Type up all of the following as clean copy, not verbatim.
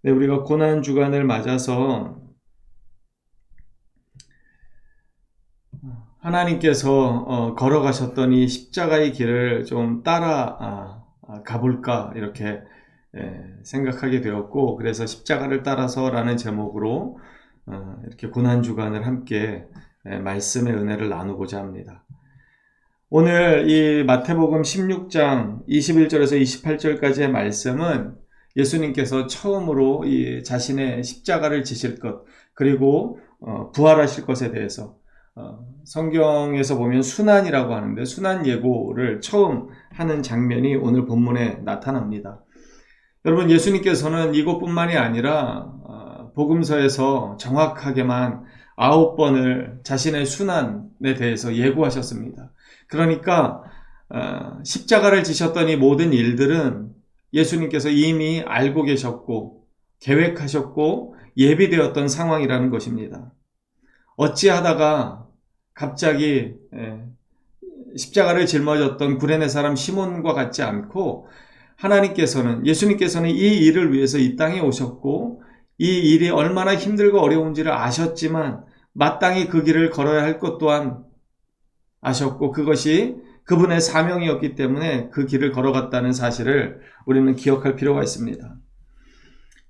네, 우리가 고난 주간을 맞아서 하나님께서 걸어가셨던 이 십자가의 길을 좀 따라 가볼까 이렇게 생각하게 되었고, 그래서 십자가를 따라서라는 제목으로 이렇게 고난 주간을 함께 말씀의 은혜를 나누고자 합니다. 오늘 이 마태복음 16장 21절에서 28절까지의 말씀은 예수님께서 처음으로 이 자신의 십자가를 지실 것, 그리고 부활하실 것에 대해서 성경에서 보면 순환이라고 하는데, 순환 예고를 처음 하는 장면이 오늘 본문에 나타납니다. 여러분, 예수님께서는 이것뿐만이 아니라 복음서에서 정확하게만 9번을 자신의 순환에 대해서 예고하셨습니다. 그러니까 십자가를 지셨던 이 모든 일들은 예수님께서 이미 알고 계셨고 계획하셨고 예비되었던 상황이라는 것입니다. 어찌하다가 갑자기 십자가를 짊어졌던 구레네 사람 시몬과 같지 않고, 예수님께서는 이 일을 위해서 이 땅에 오셨고 이 일이 얼마나 힘들고 어려운지를 아셨지만 마땅히 그 길을 걸어야 할 것 또한 아셨고, 그것이 그분의 사명이었기 때문에 그 길을 걸어갔다는 사실을 우리는 기억할 필요가 있습니다.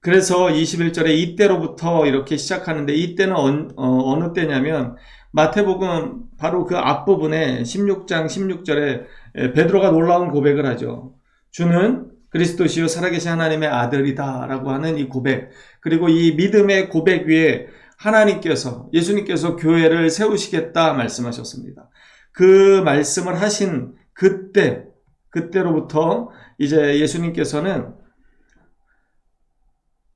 그래서 21절에 이때로부터 이렇게 시작하는데, 이때는 어느 때냐면 마태복음 바로 그 앞부분에 16장 16절에 베드로가 놀라운 고백을 하죠. 주는 그리스도시요 살아계신 하나님의 아들이다 라고 하는 이 고백, 그리고 이 믿음의 고백 위에 예수님께서 교회를 세우시겠다 말씀하셨습니다. 그 말씀을 하신 그때로부터 이제 예수님께서는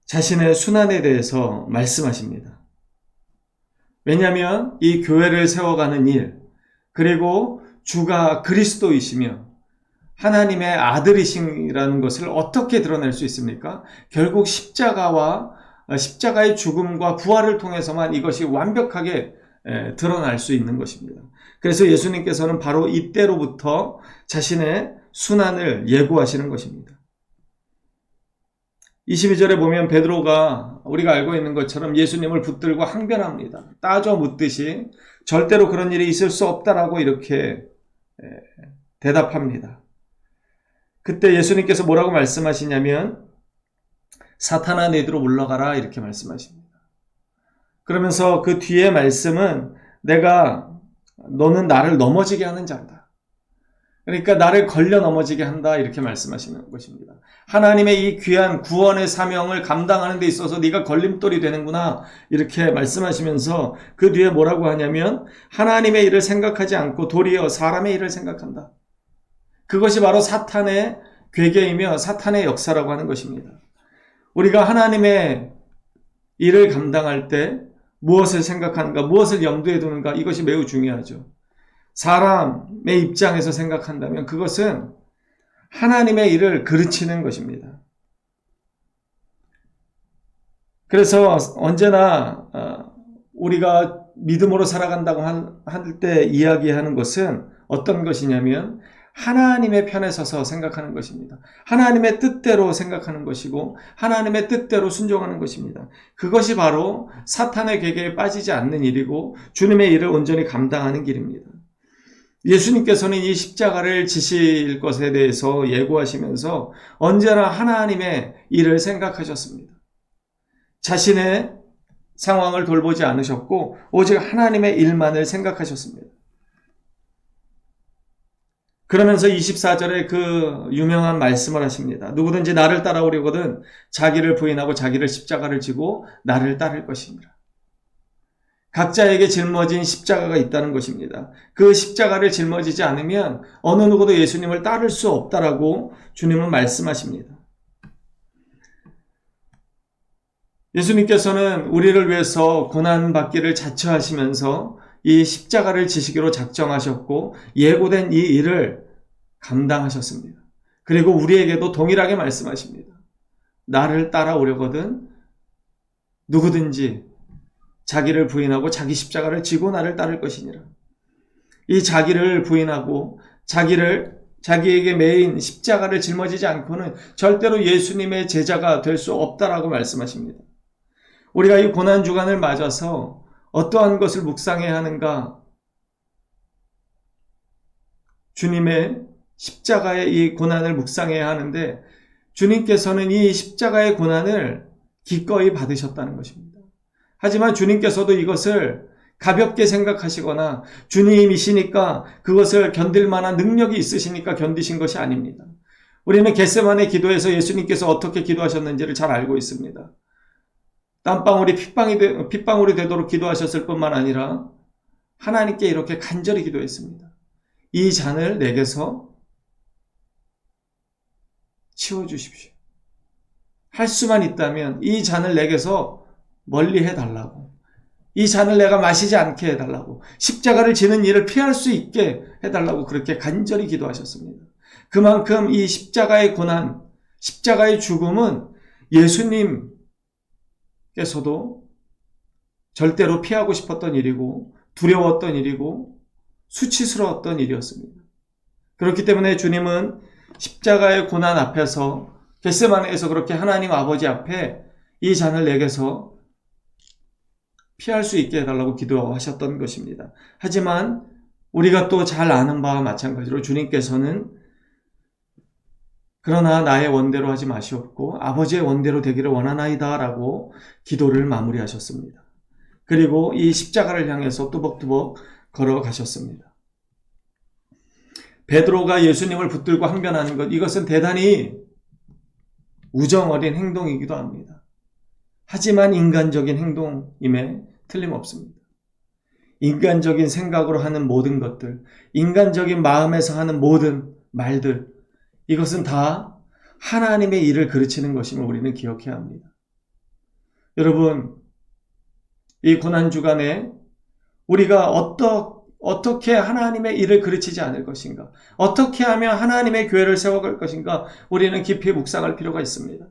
자신의 순환에 대해서 말씀하십니다. 왜냐하면 이 교회를 세워가는 일, 그리고 주가 그리스도이시며 하나님의 아들이시라는 것을 어떻게 드러낼 수 있습니까? 결국 십자가의 죽음과 부활을 통해서만 이것이 완벽하게 드러날 수 있는 것입니다. 그래서 예수님께서는 바로 이때로부터 자신의 순환을 예고하시는 것입니다. 22절에 보면 베드로가 우리가 알고 있는 것처럼 예수님을 붙들고 항변합니다. 따져 묻듯이 절대로 그런 일이 있을 수 없다라고 이렇게 대답합니다. 그때 예수님께서 뭐라고 말씀하시냐면 사탄아 내 뒤로 물러가라 이렇게 말씀하십니다. 그러면서 그 뒤에 말씀은 너는 나를 넘어지게 하는 자다. 그러니까 나를 걸려 넘어지게 한다 이렇게 말씀하시는 것입니다. 하나님의 이 귀한 구원의 사명을 감당하는 데 있어서 네가 걸림돌이 되는구나 이렇게 말씀하시면서 그 뒤에 뭐라고 하냐면 하나님의 일을 생각하지 않고 도리어 사람의 일을 생각한다. 그것이 바로 사탄의 괴계이며 사탄의 역사라고 하는 것입니다. 우리가 하나님의 일을 감당할 때 무엇을 생각하는가, 무엇을 염두에 두는가, 이것이 매우 중요하죠. 사람의 입장에서 생각한다면 그것은 하나님의 일을 그르치는 것입니다. 그래서 언제나 우리가 믿음으로 살아간다고 할 때 이야기하는 것은 어떤 것이냐면 하나님의 편에 서서 생각하는 것입니다. 하나님의 뜻대로 생각하는 것이고 하나님의 뜻대로 순종하는 것입니다. 그것이 바로 사탄의 괴계에 빠지지 않는 일이고 주님의 일을 온전히 감당하는 길입니다. 예수님께서는 이 십자가를 지실 것에 대해서 예고하시면서 언제나 하나님의 일을 생각하셨습니다. 자신의 상황을 돌보지 않으셨고 오직 하나님의 일만을 생각하셨습니다. 그러면서 24절에 그 유명한 말씀을 하십니다. 누구든지 나를 따라오려거든 자기를 부인하고 자기를 십자가를 지고 나를 따를 것입니다. 각자에게 짊어진 십자가가 있다는 것입니다. 그 십자가를 짊어지지 않으면 어느 누구도 예수님을 따를 수 없다라고 주님은 말씀하십니다. 예수님께서는 우리를 위해서 고난받기를 자처하시면서 이 십자가를 지시기로 작정하셨고 예고된 이 일을 감당하셨습니다. 그리고 우리에게도 동일하게 말씀하십니다. 나를 따라오려거든 누구든지 자기를 부인하고 자기 십자가를 지고 나를 따를 것이니라. 이 자기를 부인하고 자기를 자기에게 매인 십자가를 짊어지지 않고는 절대로 예수님의 제자가 될 수 없다라고 말씀하십니다. 우리가 이 고난주간을 맞아서 어떠한 것을 묵상해야 하는가? 주님의 십자가의 이 고난을 묵상해야 하는데 주님께서는 이 십자가의 고난을 기꺼이 받으셨다는 것입니다. 하지만 주님께서도 이것을 가볍게 생각하시거나 주님이시니까 그것을 견딜 만한 능력이 있으시니까 견디신 것이 아닙니다. 우리는 겟세마네 기도에서 예수님께서 어떻게 기도하셨는지를 잘 알고 있습니다. 땀방울이 핏방울이 되도록 기도하셨을 뿐만 아니라 하나님께 이렇게 간절히 기도했습니다. 이 잔을 내게서 치워주십시오. 할 수만 있다면 이 잔을 내게서 멀리 해달라고, 이 잔을 내가 마시지 않게 해달라고, 십자가를 지는 일을 피할 수 있게 해달라고 그렇게 간절히 기도하셨습니다. 그만큼 이 십자가의 고난, 십자가의 죽음은 예수님께서도 절대로 피하고 싶었던 일이고 두려웠던 일이고 수치스러웠던 일이었습니다. 그렇기 때문에 주님은 십자가의 고난 앞에서 겟세마네에서 그렇게 하나님 아버지 앞에 이 잔을 내게서 피할 수 있게 해달라고 기도하셨던 것입니다. 하지만 우리가 또 잘 아는 바와 마찬가지로 주님께서는 그러나 나의 원대로 하지 마시옵고 아버지의 원대로 되기를 원하나이다 라고 기도를 마무리하셨습니다. 그리고 이 십자가를 향해서 뚜벅뚜벅 걸어가셨습니다. 베드로가 예수님을 붙들고 항변하는 것, 이것은 대단히 우정 어린 행동이기도 합니다. 하지만 인간적인 행동임에 틀림없습니다. 인간적인 생각으로 하는 모든 것들, 인간적인 마음에서 하는 모든 말들, 이것은 다 하나님의 일을 그르치는 것임을 우리는 기억해야 합니다. 여러분, 이 고난주간에 우리가 어떻게 하나님의 일을 그르치지 않을 것인가? 어떻게 하면 하나님의 교회를 세워갈 것인가? 우리는 깊이 묵상할 필요가 있습니다.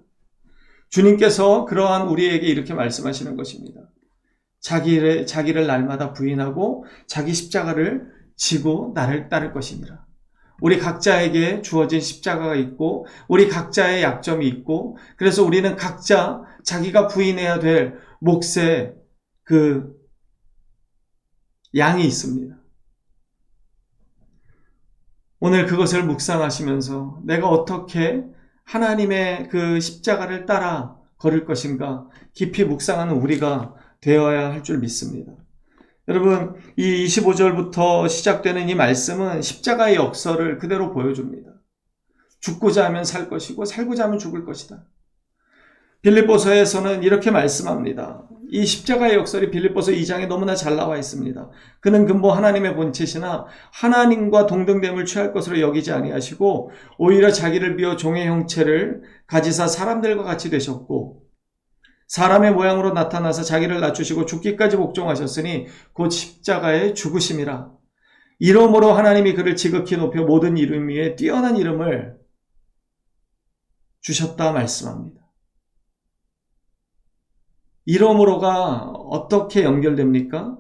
주님께서 그러한 우리에게 이렇게 말씀하시는 것입니다. 자기를 날마다 부인하고 자기 십자가를 지고 나를 따를 것이니라. 우리 각자에게 주어진 십자가가 있고 우리 각자의 약점이 있고 그래서 우리는 각자 자기가 부인해야 될 몫의 그 양이 있습니다. 오늘 그것을 묵상하시면서 내가 어떻게 하나님의 그 십자가를 따라 걸을 것인가 깊이 묵상하는 우리가 되어야 할 줄 믿습니다. 여러분, 이 25절부터 시작되는 이 말씀은 십자가의 역설을 그대로 보여줍니다. 죽고자 하면 살 것이고 살고자 하면 죽을 것이다. 빌립보서에서는 이렇게 말씀합니다. 이 십자가의 역설이 빌립보서 2장에 너무나 잘 나와 있습니다. 그는 근본 하나님의 본체시나 하나님과 동등됨을 취할 것으로 여기지 아니하시고 오히려 자기를 비워 종의 형체를 가지사 사람들과 같이 되셨고 사람의 모양으로 나타나서 자기를 낮추시고 죽기까지 복종하셨으니 곧 십자가의 죽으심이라. 이러므로 하나님이 그를 지극히 높여 모든 이름 위에 뛰어난 이름을 주셨다 말씀합니다. 이러므로가 어떻게 연결됩니까?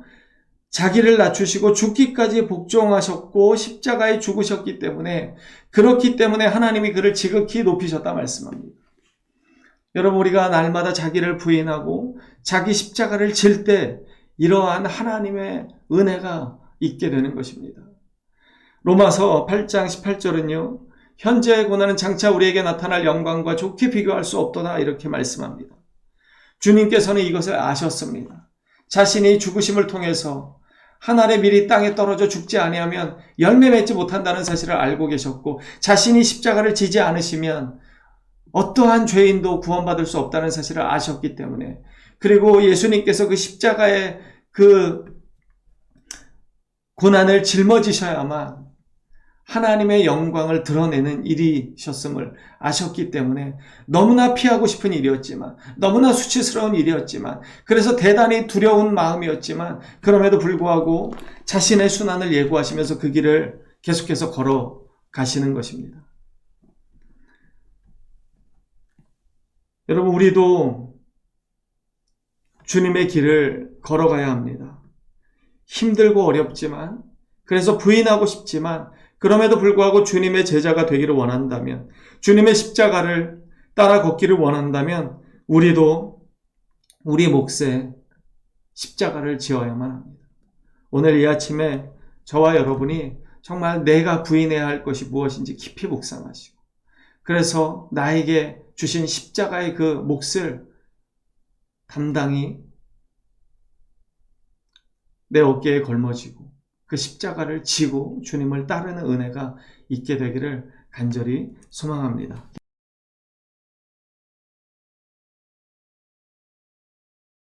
자기를 낮추시고 죽기까지 복종하셨고 십자가에 죽으셨기 때문에 그렇기 때문에 하나님이 그를 지극히 높이셨다 말씀합니다. 여러분, 우리가 날마다 자기를 부인하고 자기 십자가를 질 때 이러한 하나님의 은혜가 있게 되는 것입니다. 로마서 8장 18절은요. 현재의 고난은 장차 우리에게 나타날 영광과 좋게 비교할 수 없도다 이렇게 말씀합니다. 주님께서는 이것을 아셨습니다. 자신이 죽으심을 통해서 한 알의 밀이 땅에 떨어져 죽지 아니하면 열매 맺지 못한다는 사실을 알고 계셨고 자신이 십자가를 지지 않으시면 어떠한 죄인도 구원받을 수 없다는 사실을 아셨기 때문에 그리고 예수님께서 그 십자가의 그 고난을 짊어지셔야만 하나님의 영광을 드러내는 일이셨음을 아셨기 때문에 너무나 피하고 싶은 일이었지만 너무나 수치스러운 일이었지만 그래서 대단히 두려운 마음이었지만 그럼에도 불구하고 자신의 순환을 예고하시면서 그 길을 계속해서 걸어가시는 것입니다. 여러분, 우리도 주님의 길을 걸어가야 합니다. 힘들고 어렵지만 그래서 부인하고 싶지만 그럼에도 불구하고 주님의 제자가 되기를 원한다면, 주님의 십자가를 따라 걷기를 원한다면 우리도 우리 몫에 십자가를 지어야만 합니다. 오늘 이 아침에 저와 여러분이 정말 내가 부인해야 할 것이 무엇인지 깊이 묵상하시고, 그래서 나에게 주신 십자가의 그 몫을 담당히 내 어깨에 걸머지고 그 십자가를 지고 주님을 따르는 은혜가 있게 되기를 간절히 소망합니다.